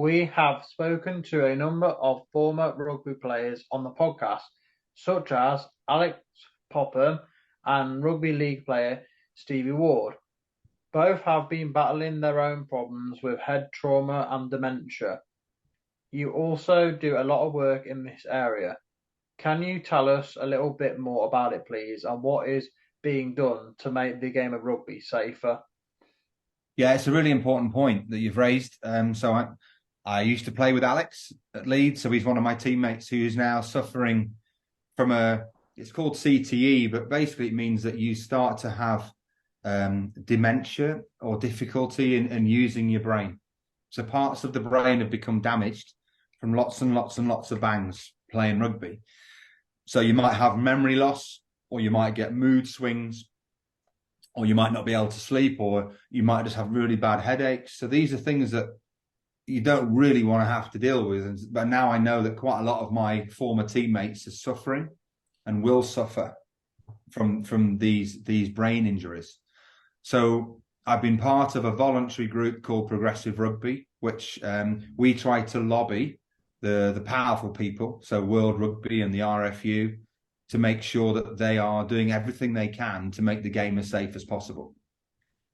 we have spoken to a number of former rugby players on the podcast, such as Alex Popham and rugby league player Stevie Ward. Both have been battling their own problems with head trauma and dementia. You also do a lot of work in this area. Can you tell us a little bit more about it, please, and what is being done to make the game of rugby safer? Yeah, it's a really important point that you've raised. I used to play with Alex at Leeds, so he's one of my teammates who's now suffering from it's called CTE, but basically it means that you start to have dementia or difficulty in using your brain. So parts of the brain have become damaged from lots and lots and lots of bangs playing rugby. So you might have memory loss, or you might get mood swings, or you might not be able to sleep, or you might just have really bad headaches. So these are things that you don't really want to have to deal with. But now I know that quite a lot of my former teammates are suffering and will suffer from these brain injuries. So I've been part of a voluntary group called Progressive Rugby, which we try to lobby the powerful people, so World Rugby and the RFU, to make sure that they are doing everything they can to make the game as safe as possible.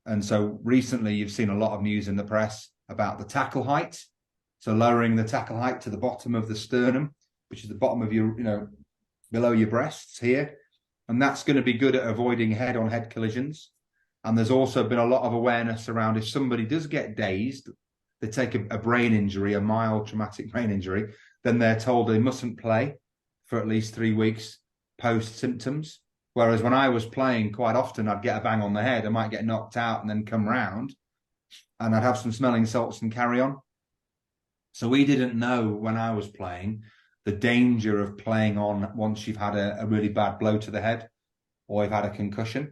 And so recently you've seen a lot of news in the press about the tackle height. So lowering the tackle height to the bottom of the sternum, which is the bottom of your, below your breasts here. And that's going to be good at avoiding head-on-head collisions. And there's also been a lot of awareness around if somebody does get dazed, they take a brain injury, a mild traumatic brain injury, then they're told they mustn't play for at least 3 weeks post symptoms. Whereas when I was playing, quite often I'd get a bang on the head, I might get knocked out and then come round and I'd have some smelling salts and carry on. So we didn't know when I was playing the danger of playing on once you've had a really bad blow to the head or you've had a concussion,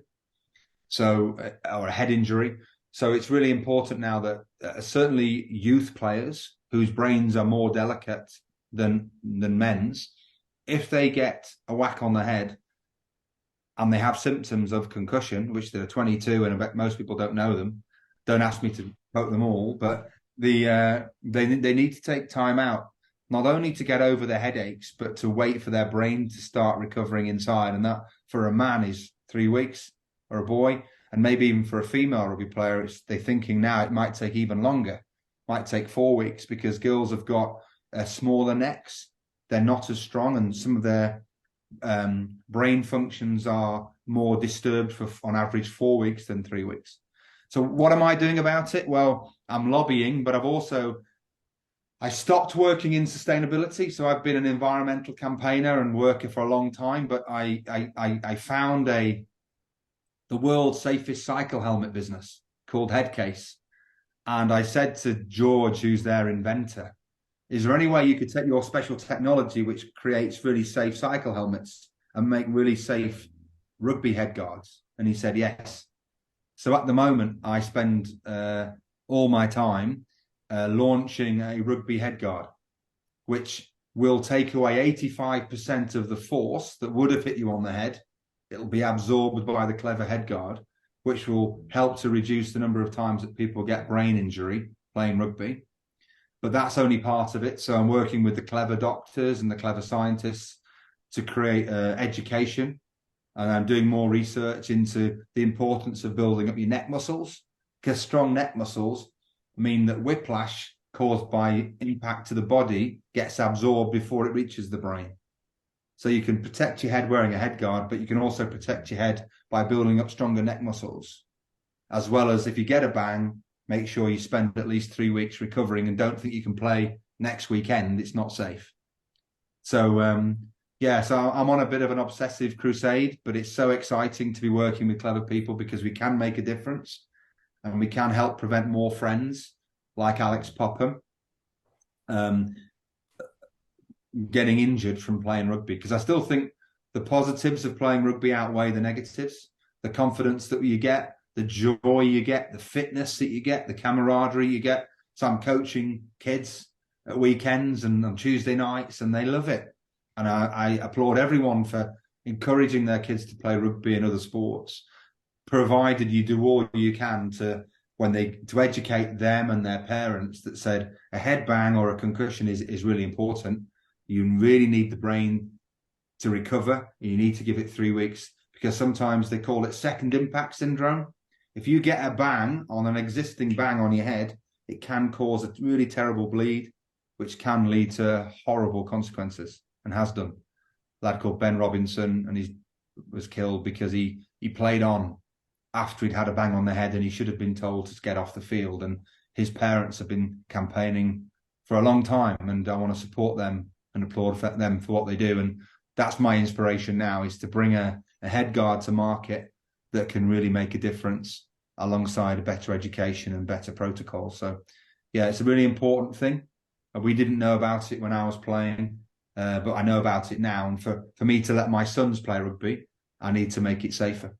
or a head injury. So it's really important now that certainly youth players whose brains are more delicate than men's, if they get a whack on the head and they have symptoms of concussion, which they're 22 and I bet most people don't know them, don't ask me to quote them all, but they need to take time out, not only to get over their headaches, but to wait for their brain to start recovering inside. And that for a man is 3 weeks, or a boy, and maybe even for a female rugby player, they're thinking now it might take even longer, might take 4 weeks, because girls have got smaller necks. They're not as strong, and some of their brain functions are more disturbed for, on average, 4 weeks than 3 weeks. So what am I doing about it? Well, I'm lobbying, but I stopped working in sustainability. So I've been an environmental campaigner and worker for a long time, but I found the world's safest cycle helmet business called Headcase. And I said to George, who's their inventor, is there any way you could take your special technology, which creates really safe cycle helmets, and make really safe rugby head guards? And he said, yes. So at the moment, I spend all my time launching a rugby head guard, which will take away 85% of the force that would have hit you on the head. It'll be absorbed by the clever head guard, which will help to reduce the number of times that people get brain injury playing rugby. But that's only part of it. So I'm working with the clever doctors and the clever scientists to create education. And I'm doing more research into the importance of building up your neck muscles, because strong neck muscles mean that whiplash caused by impact to the body gets absorbed before it reaches the brain. So you can protect your head wearing a head guard, but you can also protect your head by building up stronger neck muscles. As well as if you get a bang, make sure you spend at least 3 weeks recovering and don't think you can play next weekend. It's not safe. So, so I'm on a bit of an obsessive crusade, but it's so exciting to be working with clever people because we can make a difference and we can help prevent more friends like Alex Popham getting injured from playing rugby. Because I still think the positives of playing rugby outweigh the negatives. The confidence that you get, the joy you get, the fitness that you get, the camaraderie you get. So I'm coaching kids at weekends and on Tuesday nights, and they love it. And I applaud everyone for encouraging their kids to play rugby and other sports, provided you do all you can to to educate them and their parents that said a head bang or a concussion is really important. You really need the brain to recover. You need to give it 3 weeks, because sometimes they call it second impact syndrome. If you get a bang on an existing bang on your head, it can cause a really terrible bleed, which can lead to horrible consequences, and has done. A lad called Ben Robinson, and he was killed because he played on after he'd had a bang on the head, and he should have been told to get off the field. And his parents have been campaigning for a long time, and I want to support them and applaud them for what they do. And that's my inspiration now, is to bring a head guard to market that can really make a difference, alongside a better education and better protocols. So yeah, it's a really important thing. We didn't know about it when I was playing, but I know about it now. And for me to let my sons play rugby, I need to make it safer.